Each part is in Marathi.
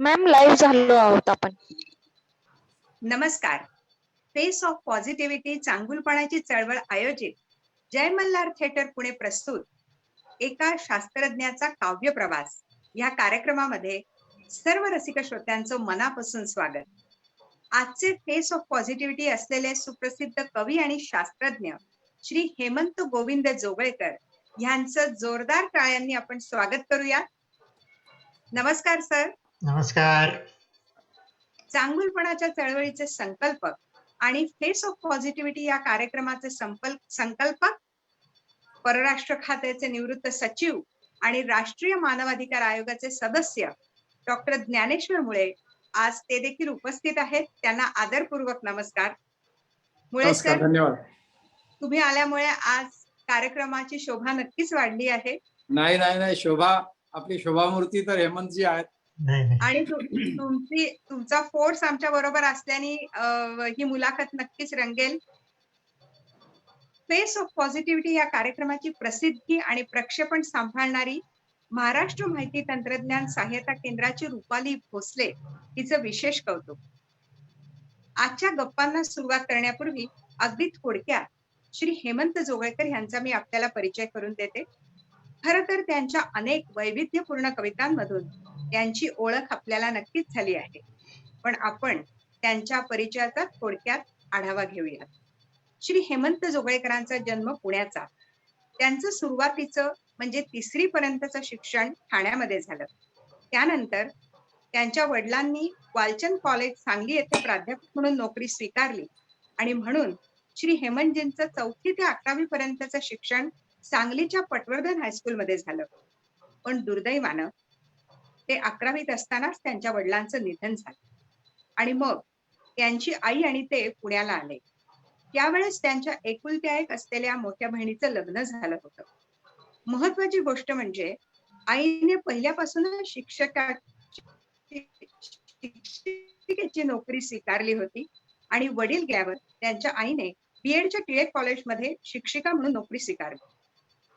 मॅम लाईव्ह झालो आहोत आपण. नमस्कार. फेस ऑफ पॉझिटिव्हिटी चांगुलपणाची चळवळ आयोजित जय मल्हार थिएटर पुणे प्रस्तुत एका शास्त्रज्ञाचा काव्य प्रवास या कार्यक्रमामध्ये सर्व रसिक श्रोत्यांचं मनापासून स्वागत. आजचे फेस ऑफ पॉझिटिव्हिटी असलेले सुप्रसिद्ध कवी आणि शास्त्रज्ञ श्री हेमंत गोविंद जोगळेकर यांचं जोरदार टाळ्यांनी आपण स्वागत करूया. नमस्कार सर. नमस्कार. चांगुलपणाच्या चळवळीचे संकल्पक आणि फेस ऑफ पॉझिटिव्हिटी या कार्यक्रमाचे संकल्पक, परराष्ट्र खात्याचे निवृत्त सचिव आणि राष्ट्रीय मानवाधिकार आयोगाचे सदस्य डॉक्टर ज्ञानेश्वर मुळे आज ते देखील उपस्थित आहेत. त्यांना आदरपूर्वक नमस्कार. मुळे सर, धन्यवाद. तुम्ही आल्यामुळे आज कार्यक्रमाची शोभा नक्कीच वाढली आहे. नाही, शोभा आपली शोभामूर्ती तर हेमंतजी आहेत आणि तुमचा फोर्स आमच्या बरोबर असल्याने ही मुलाखत नक्कीच रंगेल. फेस ऑफ पॉझिटिव्हिटी या कार्यक्रमाची प्रसिद्धी आणि प्रक्षेपण सांभाळणारी महाराष्ट्र माहिती तंत्रज्ञान सहाय्यता केंद्राची रुपाली भोसले हिचं विशेष कौतुक. आजच्या गप्पांना सुरुवात करण्यापूर्वी अगदी थोडक्यात श्री हेमंत जोगळेकर यांचा मी आपल्याला परिचय करून देते. खरं तर त्यांच्या अनेक वैविध्यपूर्ण कवितांमधून त्यांची ओळख आपल्याला नक्कीच झाली आहे, पण आपण त्यांच्या परिचयाचा थोडक्यात आढावा घेऊयात. श्री हेमंत जोगळेकरांचा जन्म पुण्याचा. त्यांचं सुरुवातीचं म्हणजे 3री पर्यंतचं शिक्षण ठाण्यामध्ये झालं. त्यानंतर त्यांच्या वडिलांनी वालचंद कॉलेज सांगली येथे प्राध्यापक म्हणून नोकरी स्वीकारली आणि म्हणून श्री हेमंतजींचं 4वी ते 11वी पर्यंतचं शिक्षण सांगलीच्या पटवर्धन हायस्कूलमध्ये झालं. पण दुर्दैवानं ते 11वीत असतानाच त्यांच्या वडिलांचं निधन झालं आणि मग त्यांची आई आणि ते पुण्याला आले. त्यावेळेस त्यांच्या एकुलत्या एक असलेल्या मोठ्या बहिणीचं लग्न झालं होतं. महत्वाची गोष्ट म्हणजे आईने पहिल्यापासूनच शिक्षिकेची नोकरी स्वीकारली होती आणि वडील गेल्यावर त्यांच्या आईने बीएडच्या टिळक कॉलेजमध्ये शिक्षिका म्हणून नोकरी स्वीकारली.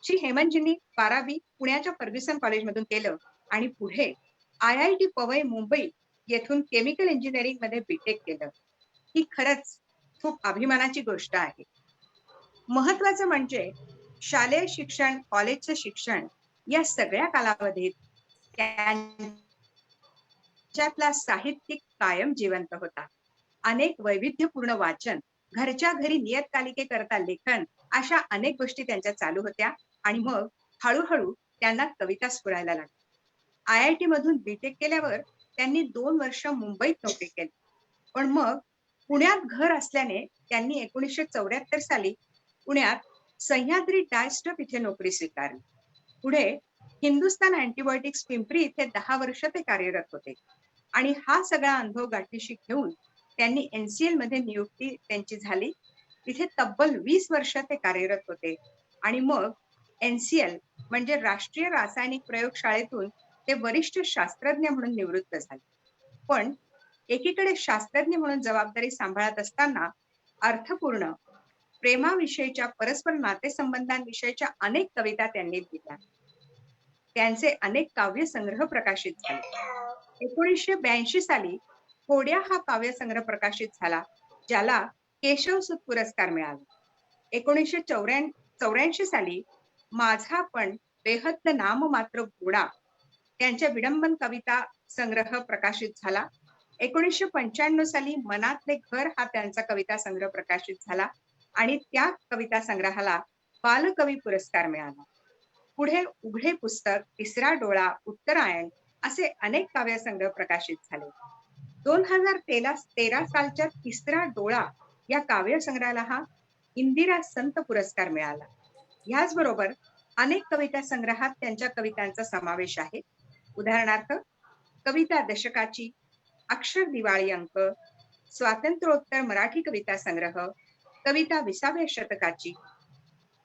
श्री हेमंतजींनी 12वी पुण्याच्या फर्ग्युसन कॉलेजमधून केलं आणि पुढे IIT पवई मुंबई येथून केमिकल इंजिनिअरिंग मध्ये बीटेक केलं. ही खरंच खूप अभिमानाची गोष्ट आहे. महत्वाचं म्हणजे शालेय शिक्षण, कॉलेजचं शिक्षण या सगळ्या कालावधीत त्यांच्यातला साहित्यिक कायम जिवंत होता. अनेक वैविध्यपूर्ण वाचन, घरच्या घरी नियतकालिकेकरता लेखन, अशा अनेक गोष्टी त्यांच्या चालू होत्या आणि मग हळूहळू त्यांना कविता स्फुरायला लागल्या. IIT मधून बीटेक केल्यावर त्यांनी 2 वर्ष मुंबईत नोकरी केली, पण मग पुण्यात घर असल्याने त्यांनी 1974 साली पुण्यात सह्याद्री डायस्टफ इथे नोकरी स्वीकारली. पुढे हिंदुस्तान अँटीबायोटिक्स पिंपरी इथे 10 वर्ष ते कार्यरत होते आणि हा सगळा अनुभव गाठीशी घेऊन त्यांनी NCL मध्ये नियुक्ती त्यांची झाली. तिथे तब्बल 20 वर्ष ते कार्यरत होते आणि मग NCL म्हणजे राष्ट्रीय रासायनिक प्रयोगशाळेतून ते वरिष्ठ शास्त्रज्ञ म्हणून निवृत्त झाले. पण एकीकडे शास्त्रज्ञ म्हणून जबाबदारी सांभाळत असताना अर्थपूर्ण प्रेमाविषयीच्या, परस्पर नातेसंबंधांविषयीच्या अनेक कविता त्यांनी लिहिल्या. त्यांचे अनेक काव्य संग्रह प्रकाशित झाले. 1982 साली होड्या हा काव्यसंग्रह प्रकाशित झाला, ज्याला केशवसुत पुरस्कार मिळाला. 1984 साली माझा पण बेहद्द नाम मात्र गोडा त्यांच्या विडंबन कविता संग्रह प्रकाशित झाला. 1995 साली मनातले घर हा त्यांचा कविता संग्रह प्रकाशित झाला आणि त्या कविता संग्रहाला बालकवी पुरस्कार मिळाला. पुढे उघडे पुस्तक, तिसरा डोळा, उत्तरायण असे अनेक काव्यसंग्रह प्रकाशित झाले. 2013 सालच्या तिसरा डोळा या काव्यसंग्रहाला हा इंदिरा संत पुरस्कार मिळाला. याचबरोबर अनेक कविता संग्रहात त्यांच्या कवितांचा समावेश आहे. उदाहरणार्थ कविता दशकाची, अक्षर दिवाळी अंक, स्वातंत्र्योत्तर मराठी कविता संग्रह, कविता 20व्या शतकाची.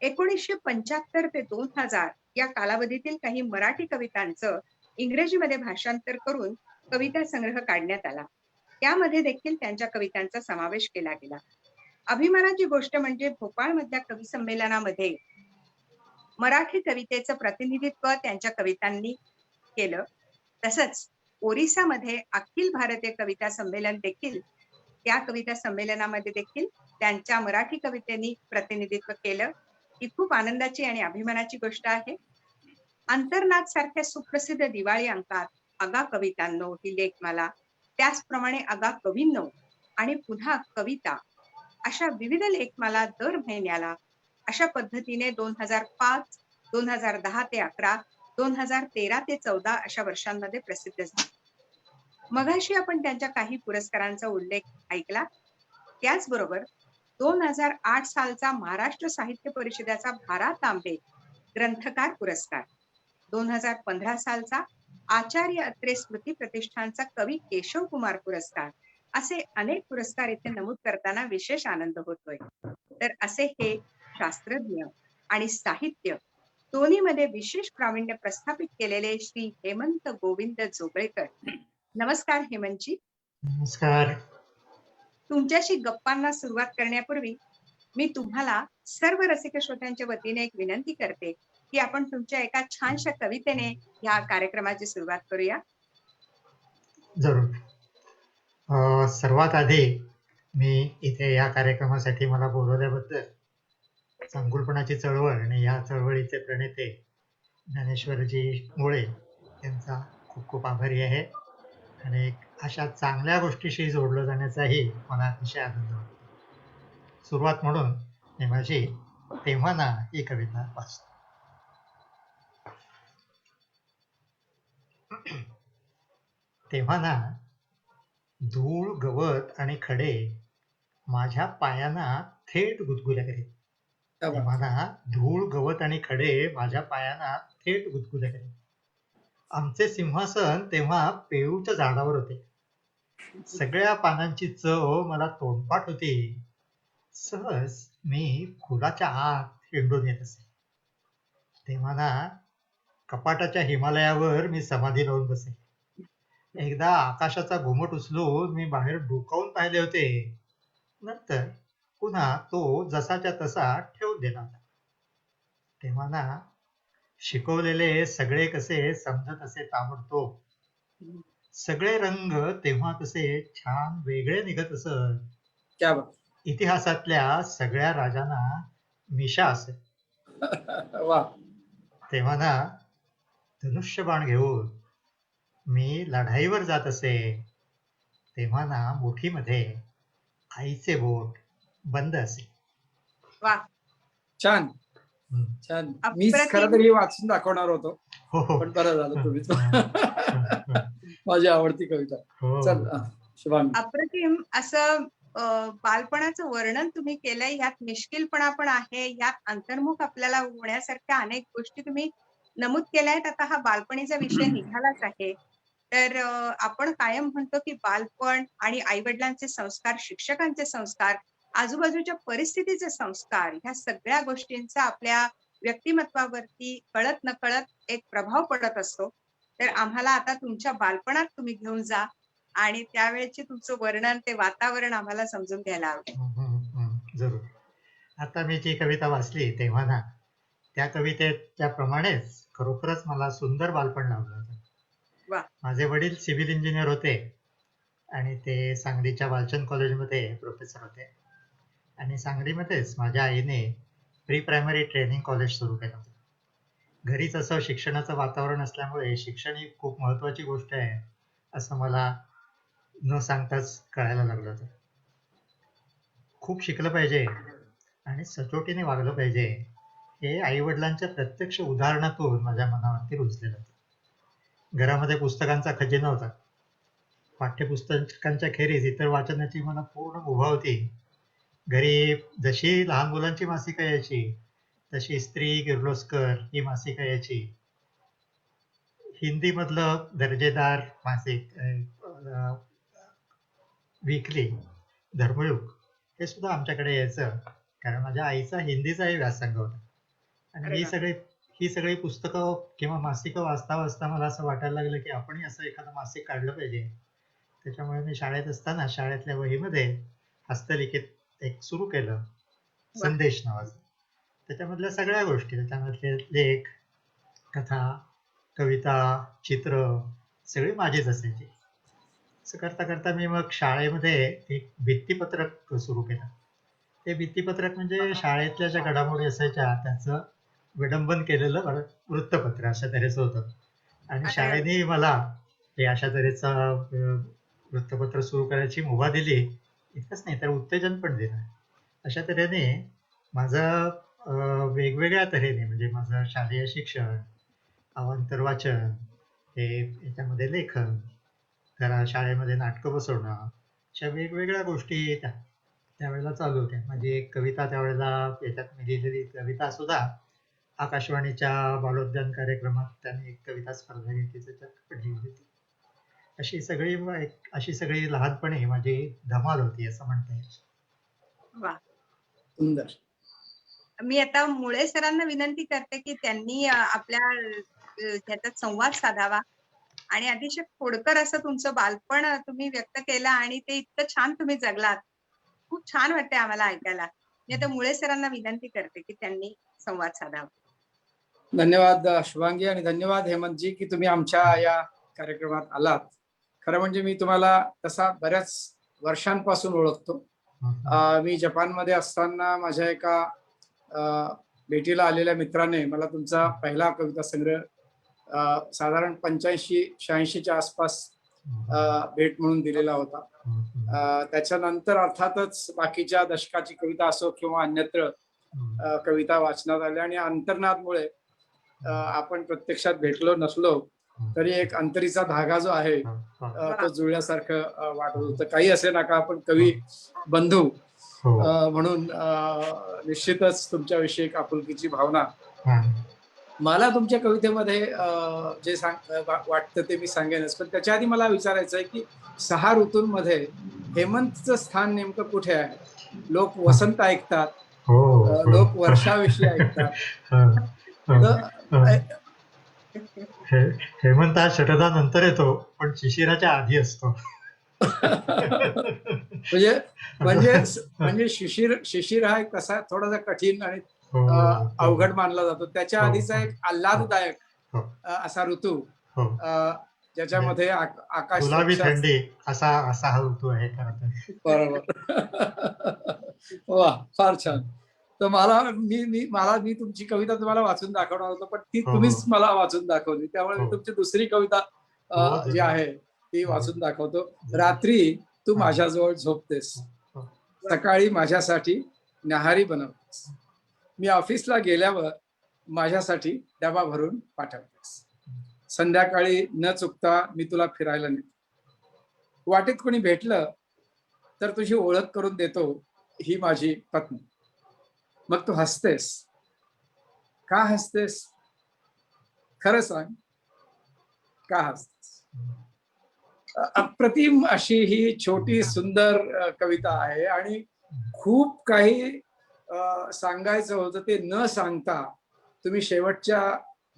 1975 ते 2000 या कालावधीतील काही मराठी कवितांचं इंग्रजीमध्ये भाषांतर करून कविता संग्रह काढण्यात आला. त्यामध्ये देखील त्यांच्या कवितांचा समावेश केला गेला. अभिमानाची गोष्ट म्हणजे भोपाळमधल्या कवी संमेलनामध्ये मराठी कवितेचं प्रतिनिधित्व त्यांच्या कवितांनी केलं. तसंच ओरिसामध्ये अखिल भारतीय कविता संमेलन देखील, त्या कविता संमेलनामध्ये देखील त्यांच्या मराठी कवितेनी प्रतिनिधित्व केलं. ही खूप आनंदाची आणि अभिमानाची गोष्ट आहे. अंतर्नाद सारख्या सुप्रसिद्ध दिवाळी अंकात अगा कवितांनो ही लेखमाला, त्याचप्रमाणे अगा कवींनो आणि पुन्हा कविता अशा विविध लेखमाला दर महिन्याला अशा पद्धतीने 2005, 2010 ते 11, 2013 ते 14 अशा वर्षांमध्ये प्रसिद्ध झाली. मगाशी आपण त्यांच्या काही पुरस्कारांचा उल्लेख ऐकला. त्याचबरोबर 2008 सालचा महाराष्ट्र साहित्य परिषदेचा भा. तांबे ग्रंथकार पुरस्कार, 2015 सालचा आचार्य अत्रे स्मृती प्रतिष्ठानचा कवी केशव कुमार पुरस्कार, असे अनेक पुरस्कार इथे नमूद करताना विशेष आनंद होतोय. तर असे हे शास्त्रज्ञ आणि साहित्य दोन्हीमध्ये विशेष प्रावीण्य प्रस्थापित केलेले श्री हेमंत गोविंद जोगळेकर. नमस्कार हेमंतजी. नमस्कार. तुमच्याशी गप्पांना सुरुवात करण्यापूर्वी मी तुम्हाला सर्व रसिक श्रोत्यांच्या वतीने एक विनंती करते की आपण तुमच्या एका छानशा कवितेने या कार्यक्रमाची सुरुवात करूया. जरूर. सर्वात आधी मी इथे या कार्यक्रमासाठी मला बोलवल्याबद्दल चांगुलपणाची चळवळ आणि या चळवळीचे प्रणेते ज्ञानेश्वरजी मुळे यांचा खूप खूप आभारी आहे आणि अशा चांगल्या गोष्टीशी जोडलं जाण्याचाही मला अतिशय आनंद वाटतो. सुरुवात म्हणून मी माझी तेव्हा ना ही कविता वाचतो. तेव्हा ना धूळ, गवत आणि खडे माझ्या पायांना थेट गुदगुल्या करीत. तेव्हा ना धूळ, गवत आणि खडे माझ्या पायांना थेट गुदगुल्या करीत. आमचे सिंहासन तेव्हा पेरूच्या झाडावर होते. सगळ्या पानांची चव मला तोंडपाठ होती. सहज मी फुलाच्या आत हिंडून येत असे. तेव्हा ना कपाटाच्या हिमालयावर मी समाधी लावून बसे. एकदा आकाशाचा घुमट उचलून मी बाहेर डोकावून पाहिले होते. नंतर पुन्हा तो जसाच्या तसा ठेवून दिला होता. तेव्हा ना शिकवलेले सगळे कसे समजत असे ताबडतोब. सगळे रंग तेव्हा कसे छान वेगळे निघत असत. क्या बात. इतिहासातल्या सगळ्या राजांना मिशा असे. वा. तेव्हा ना धनुष्यबाण घेऊन मी लढाईवर जात असे. तेव्हा ना मुठीमध्ये आईचे बोट बंद असे. वा, छान छान. मीच खरं तर हे वाचून दाखवणार होतो, हो हो पण बरं झालं तुम्हीच. हो, माझी आवडती कविता. हो. चल शुभांगी. अप्रतिम असं बालपणाचं वर्णन तुम्ही केलंय. यात मिश्किलपणा पण आहे, यात अंतर्मुख आपल्याला होण्यासारख्या अनेक गोष्टी तुम्ही नमूद केल्या आहेत. आता हा बालपणीचा विषय निघालाच आहे, तर आपण कायम म्हणतो की बालपण आणि आई वडिलांचे संस्कार, शिक्षकांचे संस्कार, आजूबाजूच्या परिस्थितीचे संस्कार, ह्या सगळ्या गोष्टींचा आपल्या व्यक्तिमत्वावरती कळत नकळत एक प्रभाव पडत असतो. तर आम्हाला आता तुमच्या बालपणात तुम्ही घेऊन जा आणि त्यावेळेचे तुमचं वर्णन, ते वातावरण आम्हाला समजून घ्यायला आवडेल. जरूर. आता मी जी कविता वाचली तेव्हा ना, त्या कवितेच्या प्रमाणेच खरोखरच मला सुंदर बालपण लाभलं होतं. वा. माझे वडील सिव्हिल इंजिनियर होते आणि ते सांगलीच्या वालचंद कॉलेजमध्ये प्रोफेसर होते. आणि सांगलीमध्येच माझ्या आईने प्री प्रायमरी ट्रेनिंग कॉलेज सुरू केलं होतं. घरीच असं शिक्षणाचं वातावरण असल्यामुळे शिक्षण ही खूप महत्वाची गोष्ट आहे असं मला न सांगताच कळायला लागलं होतं. खूप शिकलं पाहिजे आणि सचोटीने वागलं पाहिजे हे आई वडिलांच्या प्रत्यक्ष उदाहरणातून माझ्या मनावरती रुजलेलं होतं. घरामध्ये पुस्तकांचा खजिना होता. पाठ्यपुस्तकांच्या खेरीज इतर वाचनाची मला पूर्ण मुभा होती. घरी जशी लहान मुलांची मासिकं यायची तशी स्त्री, किर्लोस्कर ही मासिकं यायची. हिंदी मधलं दर्जेदार मासिक वीकली, धर्मयुग हे सुद्धा आमच्याकडे यायचं, कारण माझ्या आईचा हिंदीचाही व्यासंग होता. आणि ही सगळी पुस्तकं किंवा मासिकं वाचता वाचता मला असं वाटायला लागलं की आपणही असं एखादं मासिक काढलं पाहिजे. त्याच्यामुळे मी शाळेत असताना शाळेतल्या वहीमध्ये हस्तलिखित एक सुरू केलं, संदेश नावाचं. त्याच्यामधल्या सगळ्या गोष्टी, त्याच्यामधले लेख, कथा, कविता, चित्र सगळी माझीच असायची. असं करता करता मी मग शाळेमध्ये एक भित्तीपत्रक सुरू केलं. ते भित्तीपत्रक म्हणजे शाळेतल्या ज्या घडामोडी असायच्या त्याचं विडंबन केलेलं वृत्तपत्र अशा तऱ्हेचं होतं. आणि अरे वा. शाळेने मला हे अशा तऱ्हेचा वृत्तपत्र सुरू करायची मुभा दिली. इतकंच नाही तर उत्तेजन पण दिलं. अशा तऱ्हेने माझं वेगवेगळ्या तऱ्हेने म्हणजे माझं शालेय शिक्षण, अवांतर वाचन, हे याच्यामध्ये लेखन, तर शाळेमध्ये नाटकं बसवणं, अशा वेगवेगळ्या गोष्टी त्यावेळेला चालू होत्या. माझी एक कविता त्यावेळेला याच्यात मी लिहिलेली कविता सुद्धा आकाशवाणीच्या बालोद्यान कार्यक्रमात त्यांनी एक कविता स्पर्धा घेतली त्याच्यात पण लिहिली होती. अशी सगळी लहानपणी माझी धमाल होती असं म्हणता येईल. वा. सुंदर. मी आता मुळे सरांना विनंती करते की त्यांनी आपल्या ह्याच्यात संवाद साधावा आणि अतिशय खोडकर असं तुमचं बालपण तुम्ही व्यक्त केलं आणि ते इतकं छान तुम्ही जगलात. खूप छान वाटतंय आम्हाला ऐकायला. मी आता मुळे सरांना विनंती करते की त्यांनी संवाद साधावा. धन्यवाद शुभांगी आणि धन्यवाद हेमंतजी की तुम्ही आमच्या या कार्यक्रमात आलात. खरं म्हणजे मी तुम्हाला तसा बऱ्याच वर्षांपासून ओळखतो. मी जपानमध्ये असताना माझ्या एका भेटीला आलेल्या मित्राने मला तुमचा पहिला कविता संग्रह साधारण 85-86च्या आसपास भेट म्हणून दिलेला होता. त्याच्यानंतर अर्थातच बाकीच्या दशकाची कविता असो किंवा अन्यत्र कविता वाचनात आल्या आणि अंतर्नादमुळे आपण प्रत्यक्षात भेटलो नसलो तरी एक अंतरीचा धागा जो आहे तो जुळल्यासारखं वाटत होतं. काही असे नका आपण कवी बंधू म्हणून निश्चितच तुमच्याविषयी एक आपुलकीची भावना. मला तुमच्या कवितेमध्ये जे वाटतं ते मी सांगेनच, पण त्याच्या आधी मला विचारायचं आहे की 6 ऋतूंमध्ये हेमंतचं स्थान नेमकं कुठे आहे? लोक वसंत ऐकतात, लोक वर्षाविषयी ऐकतात. हेमंत हा शरदानंतर येतो पण शिशिराच्या आधी असतो. म्हणजे शिशिर हा एक कसा थोडासा कठीण आणि अवघड मानला जातो. त्याच्या आधीचा एक आल्हाददायक असा ऋतू ज्याच्यामध्ये आकाश गुलाबी थंडी असा हा ऋतू आहे खरं तर. बरोबर. वा, फार छान. तर मला मी तुमची कविता तुम्हाला वाचून दाखवणार होतो पण ती तुम्हीच मला वाचून दाखवली. त्यामुळे मी तुमची दुसरी कविता जी आहे ती वाचून दाखवतो. रात्री तू माझ्याजवळ झोपतेस, सकाळी माझ्यासाठी न्याहारी बनवतेस, मी ऑफिसला गेल्यावर माझ्यासाठी डबा भरून पाठवतेस, संध्याकाळी न चुकता मी तुला फिरायला नेतो, वाटेत कोणी भेटलं तर तुझी ओळख करून देतो, ही माझी पत्नी. मग तू हसतेस. का हसतेस? खरं सांग, का हसतेस? अप्रतिम अशी ही छोटी सुंदर कविता आहे आणि खूप काही सांगायचं होतं ते न सांगता तुम्ही शेवटच्या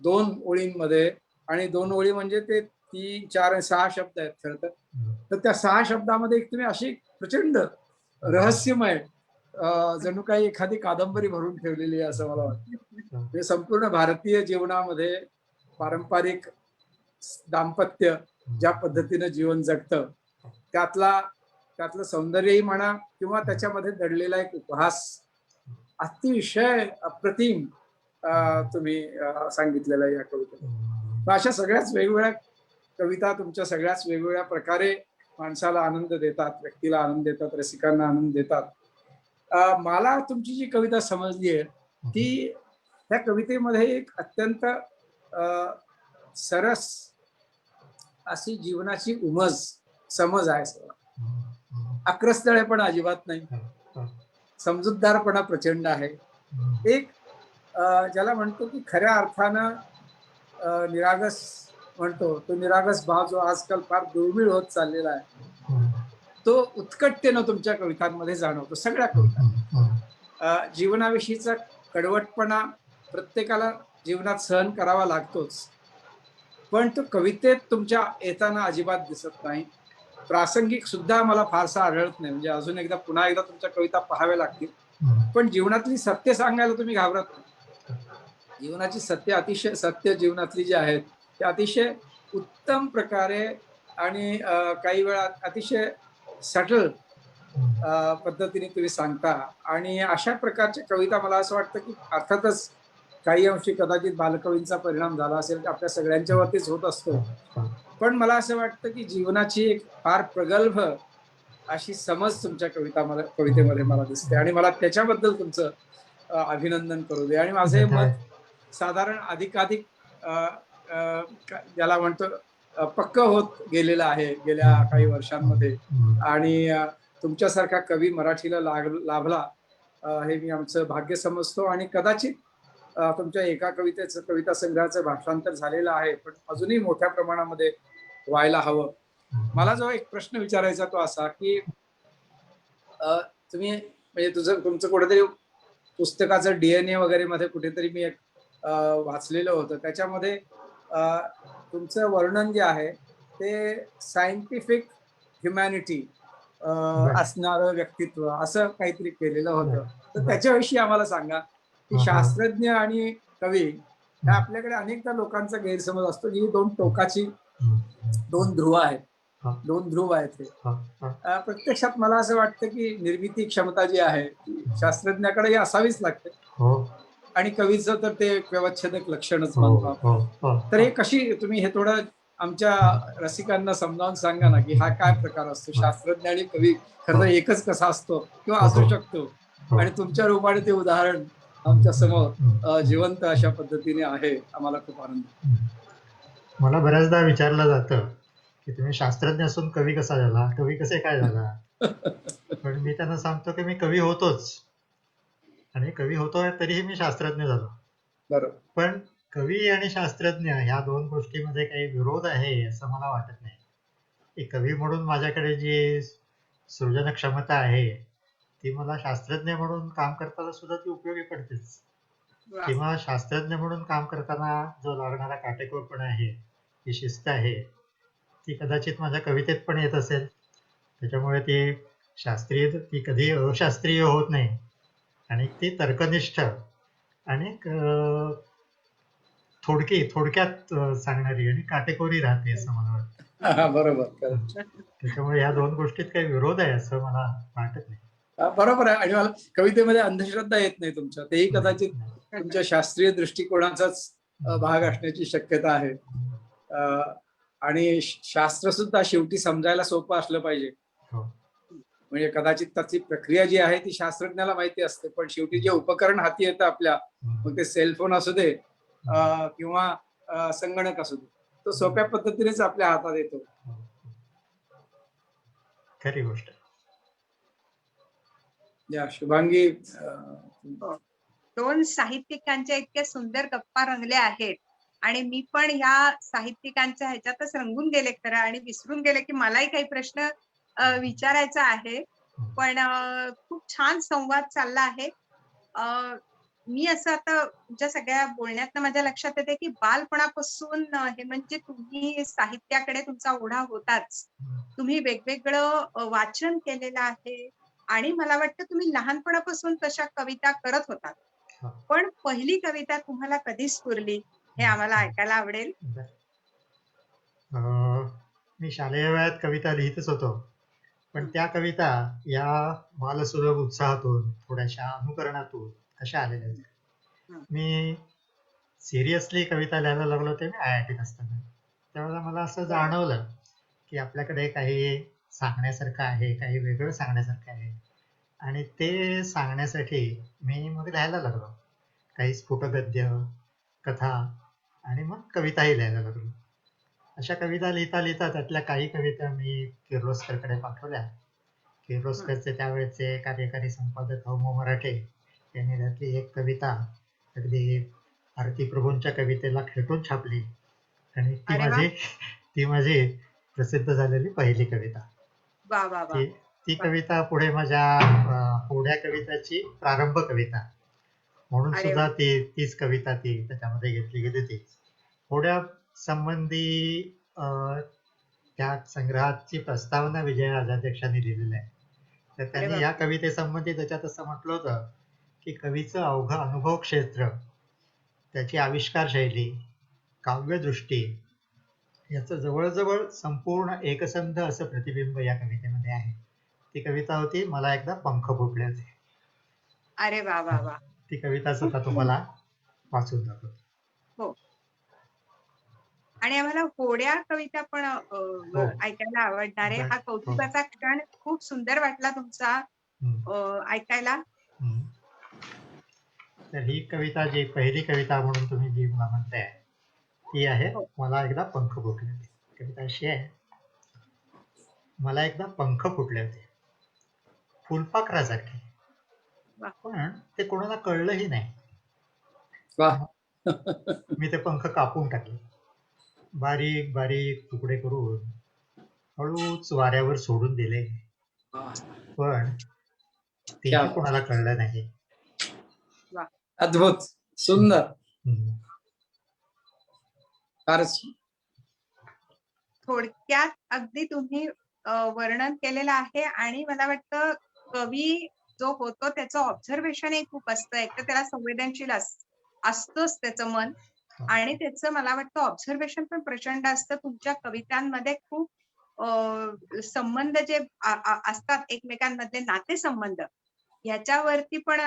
2 ओळींमध्ये, आणि 2 ओळी म्हणजे ते 3, 4 आणि 6 शब्द आहेत खरं तर त्या 6 शब्दामध्ये तुम्ही अशी प्रचंड रहस्यमय जणू काही एखादी कादंबरी भरून ठेवलेली आहे असं मला वाटतं. हे संपूर्ण भारतीय जीवनामध्ये पारंपरिक दाम्पत्य ज्या पद्धतीने जीवन जगतं त्यातलं सौंदर्यही म्हणा किंवा त्याच्यामध्ये दडलेला एक उपहास अतिशय अप्रतिम तुम्ही सांगितलेला आहे या कवितेत. अशा सगळ्याच वेगवेगळ्या कविता तुमच्या सगळ्याच वेगवेगळ्या प्रकारे माणसाला आनंद देतात, व्यक्तीला आनंद देतात, रसिकांना आनंद देतात. मला तुमची जी कविता समजली आहे ती त्या कवितेमध्ये एक अत्यंत सरस अशी जीवनाची समज आहे. आक्रस्तळेपणा अजिबात नाही, समजूतदारपणा प्रचंड आहे. एक ज्याला म्हणतो की खऱ्या अर्थानं निरागस म्हणतो तो निरागस भाव जो आजकाल फार दुर्मिळ होत चाललेला आहे तो उत्कटतेनं तुमच्या कवितांमध्ये जाणवतो. सगळ्या कविता जीवनाविषयीचा कडवटपणा प्रत्येकाला जीवनात सहन करावा लागतोच, पण तो कवितेत तुमच्या येताना अजिबात दिसत नाही. प्रासंगिक सुद्धा मला फारसा आढळत नाही. म्हणजे अजून एकदा पुन्हा एकदा तुमच्या कविता पाहाव्या लागतील, पण जीवनातली सत्य सांगायला तुम्ही घाबरत नाही. जीवनाची सत्य, अतिशय सत्य जीवनातली जी आहेत ते अतिशय उत्तम प्रकारे आणि काही वेळा अतिशय सटल पद्धतीने तुम्ही सांगता आणि अशा प्रकारच्या कविता मला असं वाटतं की अर्थातच काही अंशी कदाचित बालकवींचा परिणाम झाला असेल आपल्या सगळ्यांच्यावरतीच होत असतो. पण मला असं वाटतं की जीवनाची एक फार प्रगल्भ अशी समज तुमच्या कवितेमध्ये मला दिसते आणि मला त्याच्याबद्दल तुमचं अभिनंदन करू दे. आणि माझं हे मत साधारण अधिकाधिक ज्याला म्हणतो पक्क होत गेलेलं आहे गेल्या काही वर्षांमध्ये. आणि तुमच्यासारखा कवी मराठीला लाभला हे मी आमचं भाग्य समजतो. आणि कदाचित तुमच्या एका कविता संग्रहाचं भाषांतर झालेलं आहे, पण अजूनही मोठ्या प्रमाणामध्ये व्हायला हवं. मला जो एक प्रश्न विचारायचा तो असा की तुम्ही म्हणजे तुमचं कुठेतरी पुस्तकाचं DNA वगैरे मध्ये कुठेतरी मी एक वाचलेलं होतं. त्याच्यामध्ये तुमचं वर्णन जे आहे ते सायंटिफिक ह्युमॅनिटी असणारं व्यक्तित्व असं काहीतरी केलेलं होतं. तर त्याच्याविषयी आम्हाला सांगा की शास्त्रज्ञ आणि कवी ह्या आपल्याकडे अनेकदा लोकांचा गैरसमज असतो की दोन टोकाची दोन ध्रुव आहेत, दोन ध्रुव आहेत. प्रत्यक्षात मला असं वाटतं की निर्मिती क्षमता जी आहे शास्त्रज्ञाकडे असावीच लागते आणि कवीचं तर ते व्यवच्छेदक लक्षणच मानतो. तर हे कशी तुम्ही हे थोडं आमच्या रसिकांना समजावून सांगा ना की हा काय प्रकार असतो, शास्त्रज्ञ आणि कवी खरं तर एकच कसा असतो किंवा असू शकतो. आणि तुमच्या रूपाने ते उदाहरण आमच्या समोर जिवंत अशा पद्धतीने आहे. आम्हाला खूप आनंद. मला बऱ्याचदा विचारलं जातं की तुम्ही शास्त्रज्ञ असून कवी कसा झाला, कवी कसे काय झाला. पण मी त्यांना सांगतो की मी कवी होतोच आणि कवी होतोय तरीही मी शास्त्रज्ञ झालो. बरोबर. पण कवी आणि शास्त्रज्ञ ह्या दोन गोष्टीमध्ये काही विरोध आहे असं मला वाटत नाही. एक कवी म्हणून माझ्याकडे जी सृजन क्षमता आहे ती मला शास्त्रज्ञ म्हणून काम करताना सुद्धा ती उपयोगी पडतेच. किंवा शास्त्रज्ञ म्हणून काम करताना जो लागणारा काटेकोरपणा आहे, ही शिस्त आहे, ती कदाचित माझ्या कवितेत पण येत असेल. त्याच्यामुळे ती शास्त्रीय ती कधी अशास्त्रीय होत नाही आणि ती तर्कनिष्ठ आणि थोडक्यात सांगणारी आणि काटेकोरी राहते असं मला वाटतं. बरोबर. त्याच्यामुळे ह्या दोन गोष्टीत काही विरोध आहे असं मला वाटत नाही. बरोबर आहे. आणि मला कवितेमध्ये अंधश्रद्धा येत नाही तुमच्या, तेही कदाचित तुमच्या शास्त्रीय दृष्टिकोनाचाच भाग असण्याची शक्यता आहे. आणि शास्त्र सुद्धा शेवटी समजायला सोपं असलं पाहिजे. म्हणजे कदाचित त्याची प्रक्रिया जी आहे ती शास्त्रज्ञाला माहिती असते, पण शेवटी जे उपकरण हाती येतं आपल्या, मग ते सेलफोन असू दे किंवा संगणक असू दे, तो सोप्या पद्धतीनेच आपल्या हातात येतो. खरी गोष्ट. या शुभांगी, दोन साहित्यिकांच्या इतक्या सुंदर गप्पा रंगल्या आहेत आणि मी पण या साहित्यिकांच्या ह्याच्यातच रंगून गेले खरं आणि विसरून गेले की मलाही काही प्रश्न विचारायचा आहे. पण खूप छान संवाद चालला आहे. मी असं आता तुमच्या सगळ्या बोलण्यातनं माझ्या लक्षात येते की बालपणापासून हे म्हणजे तुम्ही साहित्याकडे तुमचा ओढा होताच. तुम्ही वेगवेगळं वाचन केलेलं आहे आणि मला वाटतं तुम्ही लहानपणापासून तशा कविता करत होतात. पण पहिली कविता तुम्हाला कधी स्फुरली हे आम्हाला ऐकायला आवडेल. मी शालेय वयात कविता लिहितच होतो, पण त्या कविता या बालसुलभ उत्साहातून, थोड्याशा अनुकरणातून अशा आलेल्या होत्या. मी सिरियसली कविता लिहायला लागलो ते मी IIT असताना. त्यावेळेला मला असं जाणवलं की आपल्याकडे काही सांगण्यासारखं आहे, काही वेगळं सांगण्यासारखं आहे आणि ते सांगण्यासाठी मी मग लिहायला लागलो. काही स्फुट गद्य, कथा आणि मग कविताही लिहायला लागलो. अशा कविता लिहिता लिहिता त्यातल्या काही कविता मी किर्लोस्करकडे पाठवल्या. किर्लोस्करचे त्यावेळेचे कार्यकारी संपादक हो. मराठे यांनी त्यातली एक कविता अगदी आरती प्रभूंच्या कवितेला खेटून छापली आणि ती माझी प्रसिद्ध झालेली पहिली कविता. ती कविता पुढे माझ्या होड्या कविताची प्रारंभ कविता म्हणून सुद्धा तीच कविता ती त्याच्यामध्ये घेतली गेली होती. होड्या संबंधी त्या संग्रहाची प्रस्तावना विजय राजाध्यक्षांनी लिहिलेली आहे. तर त्यांनी या कवितेसंबंधी त्याच्यात असं म्हटलं होतं की कवीचं अवघं अनुभव क्षेत्र, त्याची आविष्कार शैली, काव्यदृष्टी याचं जवळजवळ संपूर्ण एकसंध असं प्रतिबिंब या कवितेमध्ये आहे. ती कविता होती मला एकदा पंख फुटले होते. अरे वा वा वा. ती कविता स्वतः तुम्हाला वाचून दाखवतो. हो. आणि आम्हाला होड्या कविता पण हो. ऐकायला आवडणार आहे. हा हो. कौतुकाचा क्षण खूप सुंदर वाटला तुमचा ऐकायला. तर ही कविता जी पहिली कविता म्हणून तुम्ही जी मला म्हणताय ती आहे हो. मला एकदा पंख फुटले होते. कविता अशी आहे, मला एकदा पंख फुटले होते फुलपाखरासारखे, वा. पण ते कोणाला कळलंही नाही. वाह. मी ते पंख कापून टाकले, बारीक बारीक तुकडे करून हळूच वाऱ्यावर सोडून दिले, पण तेही कोणाला कळलं नाही. अद्भुत, सुंदर. फारच थोडक्यात अगदी तुम्ही वर्णन केलेलं आहे. आणि मला वाटतं कवी जो होतो त्याचं ऑब्झर्वेशन हे खूप असतं. एक तर त्याला संवेदनशील असतोच त्याचं मन, आणि त्याचं मला वाटतं ऑब्झर्वेशन पण प्रचंड असतं. तुमच्या कवितांमध्ये खूप संबंध जे असतात एकमेकांमधले नातेसंबंध, ह्याच्यावरती पण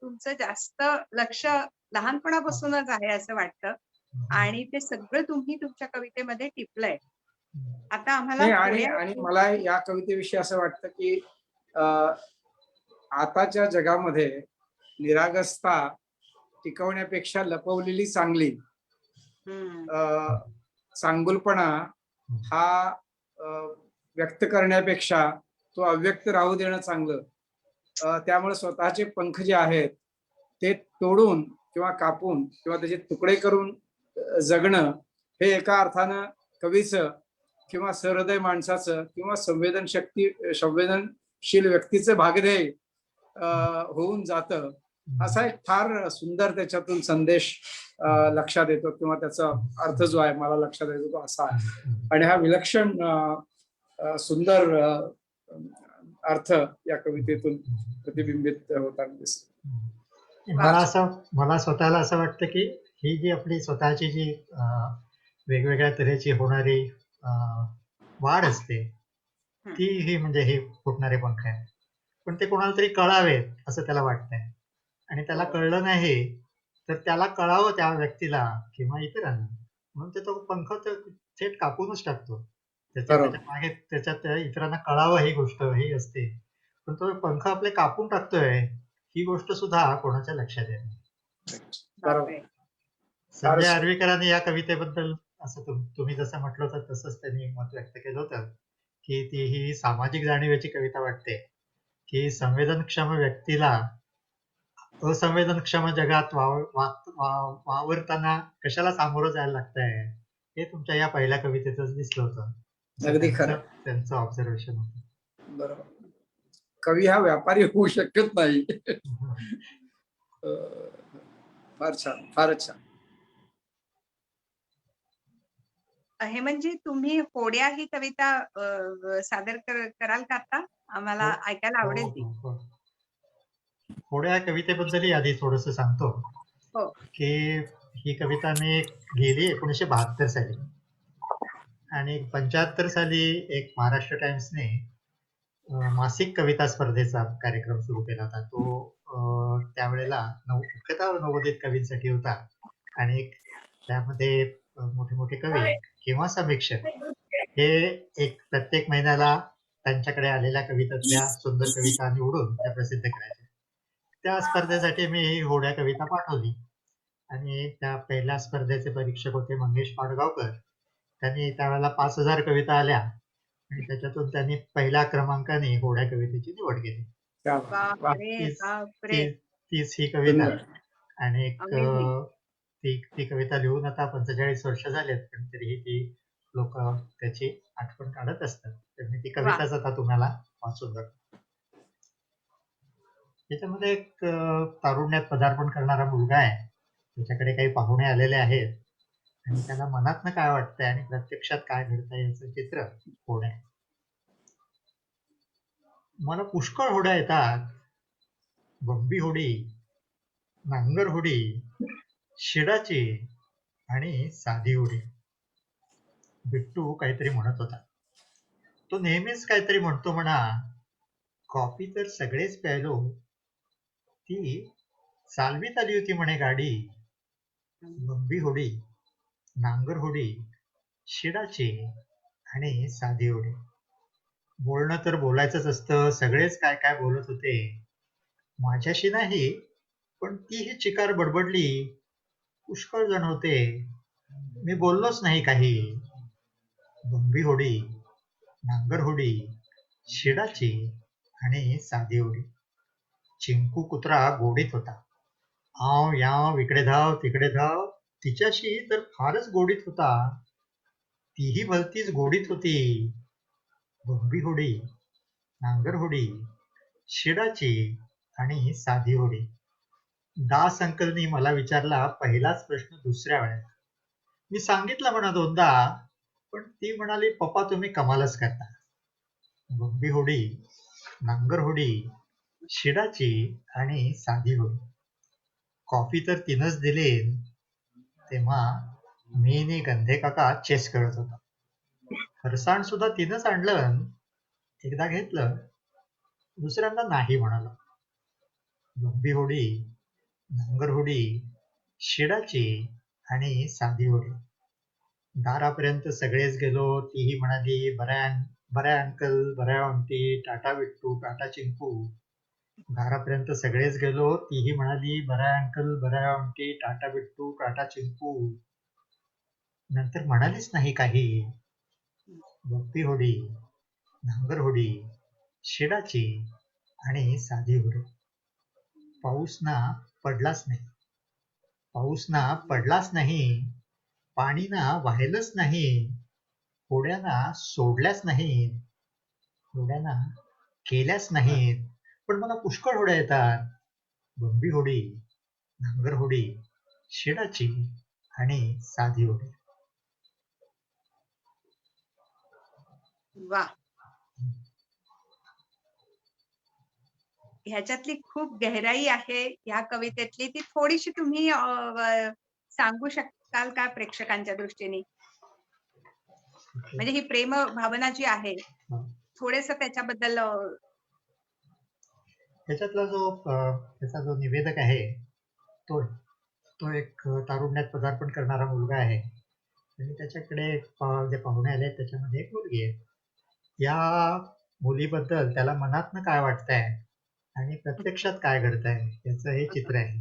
तुमचं जास्त लक्ष लहानपणापासूनच आहे असं वाटतं. आणि ते सगळं तुम्ही तुमच्या कवितेमध्ये टिपलंय. आता आम्हाला आणि मला या कवितेविषयी असं वाटतं की आताच्या जगामध्ये निरागसता टिकवण्यापेक्षा लपवलेली चांगली. चांगुलपणा हा व्यक्त करण्यापेक्षा तो अव्यक्त राहू देणं चांगलं. त्यामुळे स्वतःचे पंख जे आहेत ते तोडून किंवा कापून किंवा त्याचे तुकडे करून जगणं हे एका अर्थानं कवीचं किंवा सहृदय माणसाचं किंवा संवेदनशील व्यक्तीचं भागधेय होऊन जातं. असा एक फार सुंदर त्याच्यातून संदेश लक्षात येतो किंवा त्याचा अर्थ जो आहे मला लक्षात येतो तो असा आहे. आणि हा विलक्षण सुंदर अर्थ या कवितेतून प्रतिबिंबित होताना दिसतो. मला स्वतःला असं वाटतं की ही जी आपली स्वतःची जी वेगवेगळ्या तऱ्हेची होणारी वाढ असते ती ही म्हणजे हे फुटणारे पंख आहे, पण ते कोणाला तरी कळावेत असं त्याला वाटतंय. आणि त्याला कळलं नाही तर त्याला कळावं त्या व्यक्तीला किंवा इतरांना, म्हणून ते तो पंख थेट कापूनच टाकतो. त्याच्या मागे त्याच्यात इतरांना कळावं ही गोष्ट ही असते, पण तो पंख आपले कापून टाकतोय ही गोष्ट सुद्धा कोणाच्या लक्षात येत नाही. संजय आर्वीकरांनी या कवितेबद्दल असं तुम्ही जसं म्हटलं होतं तसंच त्यांनी मत व्यक्त केलं होतं की ती ही सामाजिक जाणीवेची कविता वाटते की संवेदनक्षम व्यक्तीला असंवेदनक्षम जगात वावरताना कशाला सामोरं जायला लागतंय हे तुमच्या या पहिल्या कवितेतच दिसलं होतं. अगदी खरं, त्यांचं ऑब्झर्वेशन होतं. बरोबर. कवी हा व्यापारी होऊ शकत नाही. फार छान, फारच छान. हेमंतजी, तुम्ही होड्या ही कविता सादर कराल का आता? आम्हाला ऐकायला आवडेल ती. होड्या कवितेबद्दलही आधी थोडंसं सांगतो की ही कविता मी लिहिली 1972 साली, आणि 75 साली एक महाराष्ट्र टाइम्सने मासिक कविता स्पर्धेचा कार्यक्रम सुरू केला होता. तो त्यावेळेला मुख्यतः नवोदित कवींसाठी होता, आणि त्यामध्ये मोठे मोठे कवी किंवा समीक्षक हे एक प्रत्येक महिन्याला त्यांच्याकडे आलेल्या कवितातल्या सुंदर कविता निवडून त्या प्रसिद्ध करायच्या. त्या स्पर्धेसाठी मी ही होड्या कविता पाठवली, आणि त्या पहिल्या स्पर्धेचे परीक्षक होते मंगेश पाडगावकर. त्यांनी त्यावेळेला 5000 कविता आल्या आणि त्याच्यातून त्यांनी पहिल्या क्रमांकाने होड्या कवितेची निवड केली. तीच ही कविता. आणि ती कविता लिहून आता 45 वर्ष झालेत, पण तरीही ती लोक त्याची आठवण काढत असतात. तर मी ती कविताच आता तुम्हाला वाचून दाखवतो. त्याच्यामध्ये एक तारुण्यात पदार्पण करणारा मुलगा आहे, त्याच्याकडे काही पाहुणे आलेले आहेत आणि त्याला मनातनं काय वाटतंय आणि प्रत्यक्षात काय घडतंय याचं चित्र होड्या. मला पुष्कळ होड्या येतात, बंबी होडी, नांगर होडी, शिडाची आणि साधी होडी. बिट्टू काहीतरी म्हणत होता. तो नेहमीच काहीतरी म्हणतो म्हणा. कॉफी तर सगळेच प्यायलो, ती चालवीत आली होती म्हणे गाडी. बंबी होडी, नांगर होडी, शिडाची आणि साधी होडी. बोलणं तर बोलायचंच असतं. सगळेच काय काय बोलत होते. माझ्याशी नाही, पण ती ही चिकार बडबडली. पुष्कळ जण होते. मी बोललोच नाही काही. बंबी होडी, नांगर होडी, शिडाची आणि साधी होडी. चिंकू कुत्रा गोडीत होता. आव याव, इकडे धाव तिकडे धाव. तिच्याशी तर फारच गोडीत होता. तीही भलतीच गोडीत होती. बंबी होडी, नांगर होडी, शिडाची आणि साधी होडी. दास अंकलनी मला विचारला पहिलाच प्रश्न दुसऱ्या वेळेला. मी सांगितलं म्हणा दोनदा, पण ती म्हणाली, पप्पा तुम्ही कमालच करता. बंबी होडी, नांगर होडी, शिडाची आणि साधी होडी. कॉफी तर तिनंच दिली. तेव्हा मी आणि गंधे काका चेस खेळत होता. फरसाण सुद्धा तिनंच आणलं. एकदा घेतलं, दुसऱ्यांदा नाही म्हणाला. बंबी होडी, नांगर होडी, शिडाची आणि साधी होडी. दारापर्यंत सगळेच गेलो. तीही म्हणाली, बऱ्या अंकल, बऱ्या आंटी, टाटा बिट्टू, टाटा चिंकू. दारापर्यंत सगळेच गेलो. तीही म्हणाली, बऱ्या अंकल, बऱ्या आंटी, टाटा बिट्टू, टाटा चिंकू. नंतर म्हणालीच नाही काही. बंबी होडी, नांगर होडी, शिडाची आणि साधी होडी. पाऊस ना पडलाच नाही. पाऊस ना पडलाच नाही. पाणी ना वाहिलंच नाही. होड्याना सोडल्याच नाहीत. होड्याना केल्याच नाहीत. पण मला पुष्कळ होड्या येतात. बंबी होडी, नांगर होडी, शिडाची आणि साधी होडी. वा, ह्याच्यातली खूप गहराई आहे ह्या कवितेतली. ती थोडीशी तुम्ही सांगू शकाल का प्रेक्षकांच्या दृष्टीने? म्हणजे ही प्रेम भावना जी आहे, थोडेस त्याच्याबद्दल त्याच्यातला त्याचा जो निवेदक आहे, तो एक तारुण्यात पदार्पण करणारा मुलगा आहे. आणि त्याच्याकडे जे पाहुणे आले त्याच्यामध्ये एक मुलगी आहे. या मुलीबद्दल त्याला मनातनं काय वाटतंय आणि प्रत्यक्षात काय घडतंय याचं हे चित्र आहे.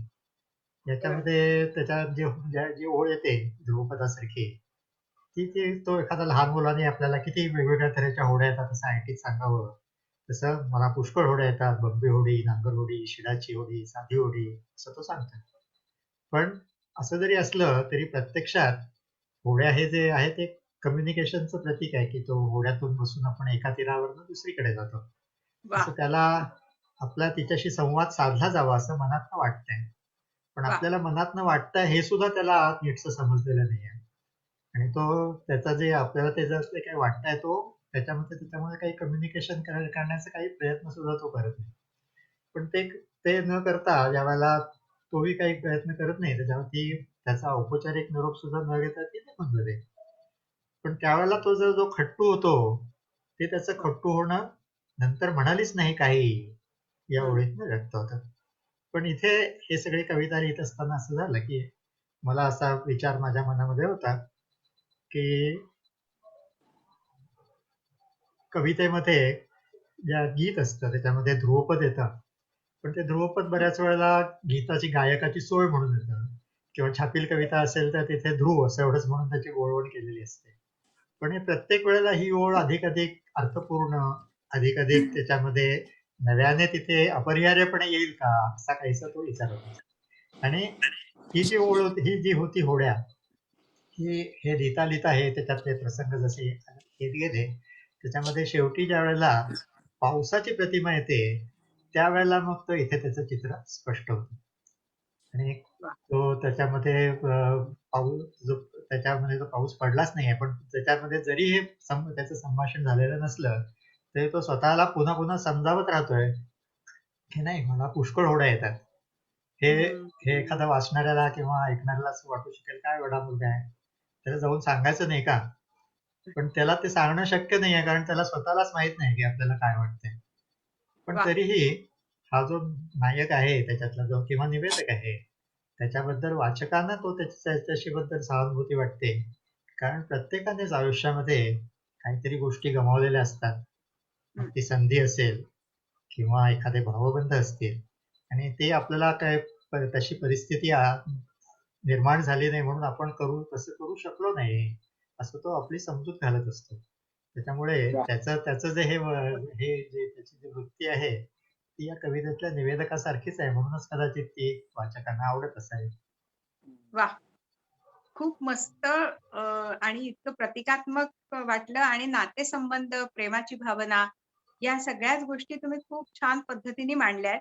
याच्यामध्ये त्याच्या जी ओळ येते ध्रुवपदासारखी, तो एखादा लहान मुलाने आपल्याला किती वेगवेगळ्या तऱ्हेच्या होड्या येतात असं ऐटीत सांगावं, तसं मला पुष्कळ होड्या येतात. बंबी होडी, नांगर होडी, शिडाची होडी, साधी होडी, असं तो सांगतो. पण असं जरी असलं तरी प्रत्यक्षात होड्या हे जे आहे ते कम्युनिकेशनचं प्रतीक आहे, की तो होड्यातून बसून आपण एका तीरावरनं दुसरीकडे जातो. असं त्याला आपला तिच्याशी संवाद साधला जावा असं मनातनं वाटतंय. पण आपल्याला मनातनं वाटतंय हे सुद्धा त्याला नीटसं समजलेलं नाहीये. आणि तो त्याचा जे आपल्याला त्याचं काही वाटतंय तो त्याच्यामुळे काही कम्युनिकेशन करण्याचा काही प्रयत्न सुद्धा तो करत नाही. पण ते न करता ज्यावेळेला तोही काही प्रयत्न करत नाही, त्याच्यावरती त्याचा औपचारिक निरोप सुद्धा न घेता ती निघून जाते. पण त्यावेळेला तो जो खट्टू होतो, ते त्याचं खट्टू होणं नंतर म्हणालीच नाही काही या ओळीतनं व्यक्त होतं. पण इथे हे सगळी कविता लिहित असताना असं झालं की मला असा विचार माझ्या मनामध्ये होता की कवितेमध्ये ज्या गीत असतं त्याच्यामध्ये ध्रुवपद येतं, पण ते ध्रुवपद बऱ्याच वेळेला गीताची गायकाची सोय म्हणून येतं. किंवा छापील कविता असेल तर तिथे ध्रुव असं एवढंच म्हणून त्याची ओळवण केलेली असते. पण हे प्रत्येक वेळेला ही ओळ अधिकाधिक अर्थपूर्ण, अधिकाधिक त्याच्यामध्ये नव्याने तिथे अपरिहार्यपणे येईल का असा काहीसा तो विचार होता. आणि ही जी ओळ ही जी होती होड्या, ही हे लिहिता लिहिता हे त्याच्यातले प्रसंग जसे येत गेले, त्याच्यामध्ये शेवटी ज्या वेळेला पावसाची प्रतिमा येते त्यावेळेला मग तो इथे त्याचं चित्र स्पष्ट होतं. आणि तो त्याच्यामध्ये त्याच्यामध्ये जो पाऊस पडलाच नाहीये, पण त्याच्यामध्ये जरी हे त्याचं संभाषण झालेलं नसलं तरी तो स्वतःला पुन्हा पुन्हा समजावत राहतोय की नाही मला पुष्कळ होड्या येतात. हे एखादा वाचणाऱ्याला किंवा ऐकणाऱ्याला असं वाटू शकेल काय एवढा मुलगा आहे, त्याला जाऊन सांगायचं नाही का पण त्याला ते सांगणं शक्य नाहीये, कारण त्याला स्वतःलाच माहित नाही की आपल्याला काय वाटतंय. पण वा. तरीही हा जो नायक आहे त्याच्यातला जो किंवा निवेदक आहे, त्याच्याबद्दल वाचकांना त्याच्याशी बद्दल सहानुभूती वाटते. कारण प्रत्येकानेच आयुष्यामध्ये काहीतरी गोष्टी गमावलेल्या असतात. मग हं. ती संधी असेल किंवा एखादे भावबंध असतील, आणि ते आपल्याला काय तशी परिस्थिती निर्माण झाली नाही म्हणून आपण तसं करू शकलो नाही, असं तो आपली समजूत घालत असतो. त्याच्यामुळे वा. त्याचं जे हे जे त्याची जी वृत्ती आहे ती या कवितेतल्या निवेदकासारखीच आहे, म्हणूनच कदाचित ती वाचकांना आवडत असावी. वा. खूप मस्त आणि इतकं प्रतिकात्मक वाटलं आणि नातेसंबंध, प्रेमाची भावना या सगळ्याच गोष्टी तुम्ही खूप छान पद्धतीने मांडल्यात.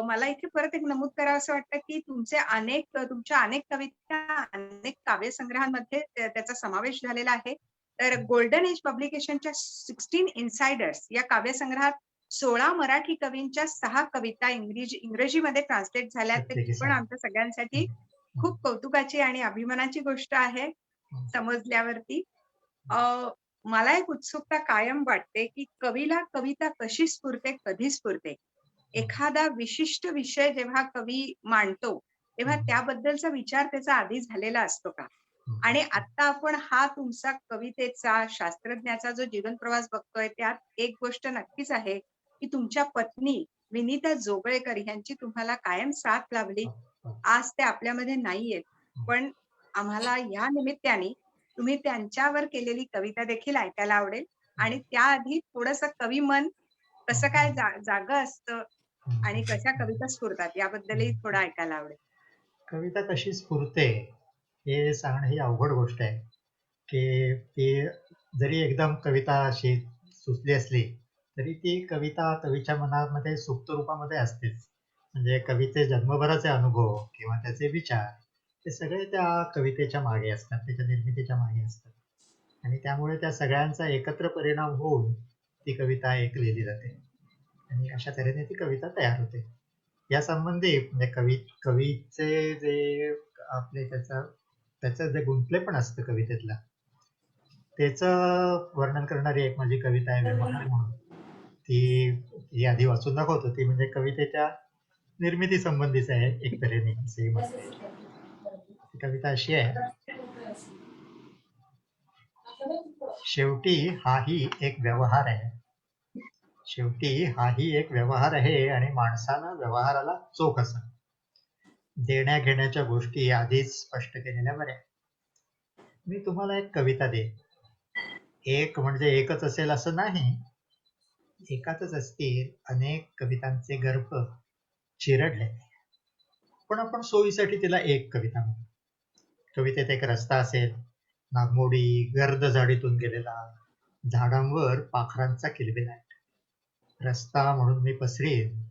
मला इथे परत एक नमूद करावंसं वाटतं, की तुमच्या अनेक कविता, अनेक काव्यसंग्रहांमध्ये त्याचा समावेश झालेला आहे. तर गोल्डन एज पब्लिकेशनच्या 16 इनसाइडर्स या काव्यसंग्रहात 16 मराठी कवींच्या 6 कविता इंग्रजीमध्ये ट्रान्सलेट झाल्यात. तर प्रत्येकी ही पण सांग. आमच्या सगळ्यांसाठी खूप कौतुकाची आणि अभिमानाची गोष्ट आहे समजल्यावरती. अ, मला एक उत्सुकता कायम वाटते, की कवीला कविता कशी स्फुरते, कधी स्फुरते? एखादा विशिष्ट विषय जेव्हा कवी मांडतो, तेव्हा त्याबद्दलचा विचार त्याचा आधी झालेला असतो का? आणि आता आपण हा तुमचा कवितेचा, शास्त्रज्ञाचा जो जीवन प्रवास बघतोय, त्यात एक गोष्ट नक्कीच आहे, की तुमच्या पत्नी विनिता जोगळेकर यांची तुम्हाला कायम साथ लाभली. आज ते आपल्यामध्ये नाहीयेत. पण आम्हाला या निमित्ताने तुम्ही त्यांच्यावर केलेली कविता देखील ऐकायला आवडेल आणि त्याआधी थोडंसं कवी मन कसं काय जागं असतं आणि कशा कविता स्फुरतात याबद्दलही थोडं ऐकायला आवडेल. कविता कशी स्फुरते हे सांगणं ही अवघड गोष्ट आहे, की ती जरी एकदम कविता अशी सुचली असली तरी ती कविता कवीच्या मनामध्ये सुप्त रूपामध्ये असतेच. म्हणजे कवीचे जन्मभराचे अनुभव किंवा त्याचे विचार हे सगळे त्या कवितेच्या मागे असतात, त्याच्या निर्मितीच्या मागे असतात, आणि त्यामुळे त्या सगळ्यांचा एकत्र परिणाम होऊन ती कविता एक लिहिली जाते आणि अशा तऱ्हेने ती कविता तयार होते. या संबंधी म्हणजे कवीचे जे आपले त्याचं जे गुंतलेपण असतं कवितेतलं, त्याचं वर्णन करणारी एक माझी कविता आहे व्यवहार म्हणून. ती आधी वाचून दाखवतो. ती म्हणजे कवितेच्या निर्मिती संबंधीच आहे एक तऱ्हेने, असेही म्हणता येईल. ती कविता अशी आहे: शेवटी हाही एक व्यवहार आहे. शेवटी हाही एक व्यवहार आहे आणि माणसानं व्यवहाराला चोख असा. देण्या घेण्याच्या गोष्टी आधीच स्पष्ट केलेल्या बऱ्या. मी तुम्हाला एक कविता देईन. एक म्हणजे एकच असेल असं नाही. एकातच असतील अनेक कवितांचे गर्भ चिरडले. पण आपण सोयीसाठी तिला एक कविता म्हणू. कवितेत एक रस्ता असेल, नागमोडी गर्द झाडीतून गेलेला, झाडांवर पाखरांचा किलबिलाट. रस्ता म्हणून मी पसरीन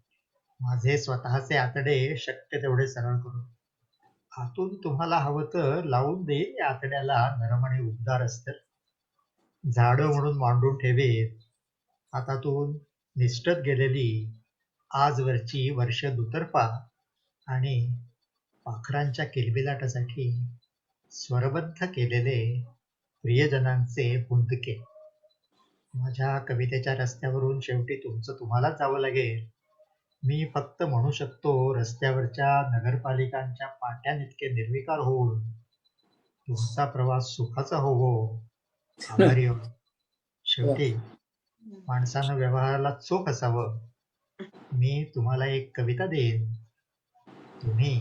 माझे स्वतःचे आतडे शक्य तेवढे सरळ करून. आतून तुम्हाला हवं तर लावून देईल या आतड्याला नरम आणि उबदार अस्तर. झाडं म्हणून मांडून ठेवीत हातातून निसटत गेलेली आजवरची वर्ष दुतर्फा, आणि पाखरांच्या किलबिलाटासाठी स्वरबद्ध केलेले प्रियजनांचे बुंदके. माझ्या कवितेच्या रस्त्यावरून शेवटी तुमचं तुम्हालाच जावं लागेल. मी फक्त म्हणू शकतो रस्त्यावरच्या नगरपालिकांच्या पाट्यानितके निर्विकार होऊन तुमचा प्रवास सुखाचा होवो. आभारी हो. शेवटी माणसानं व्यवहाराला चोख असावं. मी तुम्हाला एक कविता देईन, तुम्ही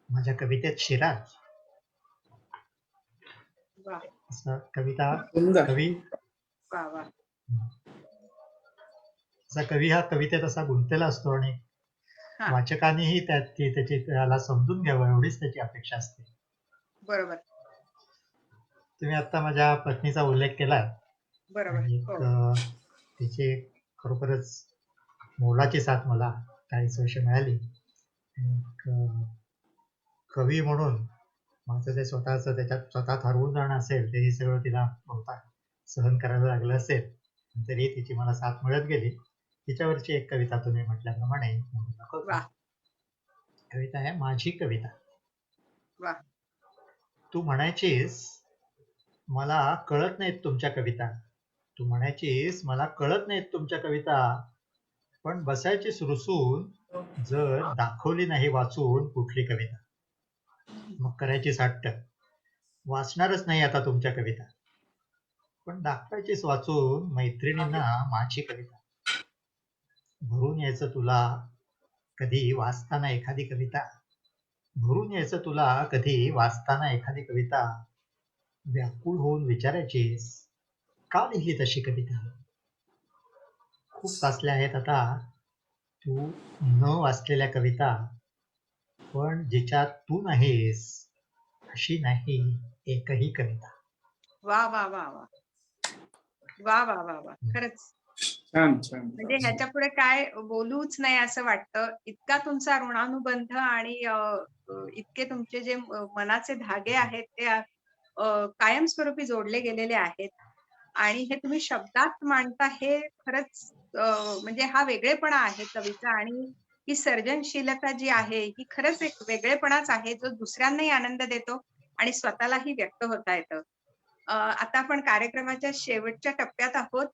माझ्या कवितेत शिराल. वा. असं कविता सुंदर. कवी वा वा. असा कवी हा कवितेत असा गुंतलेला असतो, आणि हा. वाचकांनीही त्याला समजून घ्यावं एवढीच त्याची अपेक्षा असते. बरोबर. तुम्ही आता माझ्या पत्नीचा उल्लेख केला, बरोबर. आणि हो. तिची खरोखरच मोलाची साथ मला 40 वर्ष मिळाली. एक कवी म्हणून माझं जे त्याच्यात स्वतः हरवून जाणं असेल, तेही सगळं तिला बहुधा सहन करायला लागलं असेल, तरी तिची मला साथ मिळत गेली. तिच्यावरची एक कविता तुम्ही म्हटल्याप्रमाणे म्हणून दाखवतो. वा. कविता आहे माझी कविता. वा. तू म्हणायचीस मला कळत नाहीत तुमच्या कविता. तू म्हणायचीस मला कळत नाहीत तुमच्या कविता, पण बसायचीस रुसून जर दाखवली नाही वाचून कुठली कविता. मग करायचीस हट्ट, वाचणारच नाही आता तुमच्या कविता, पण दाखवायचीच वाचून मैत्रिणींना माझी कविता. भरून यायचं तुला कधी वाचताना एखादी कविता, भरून यायचं तुला कधी वाचताना एखादी कविता, व्याकुळ होऊन विचारायचीस का लिहिली तशी कविता. खूप वाचल्या आहेत आता तू न वाचलेल्या कविता, पण जिच्यात तू नाहीस अशी नाही एकही कविता. वा वा वा वा वा वा वा वा खरंच छान छान म्हणजे ह्याच्या पुढे काय बोलूच नाही असं वाटतं. इतका तुमचा ऋणानुबंध आणि इतके तुमचे जे मनाचे धागे आहेत ते कायमस्वरूपी जोडले गेलेले आहेत आणि हे तुम्ही शब्दात मांडता हे खरंच म्हणजे हा वेगळेपणा आहे कवीचा आणि ही सर्जनशीलता जी आहे ही खरंच एक वेगळेपणाच आहे जो दुसऱ्यांनाही आनंद देतो आणि स्वतःलाही व्यक्त होता येतं. आता आपण कार्यक्रमाच्या शेवटच्या टप्प्यात आहोत.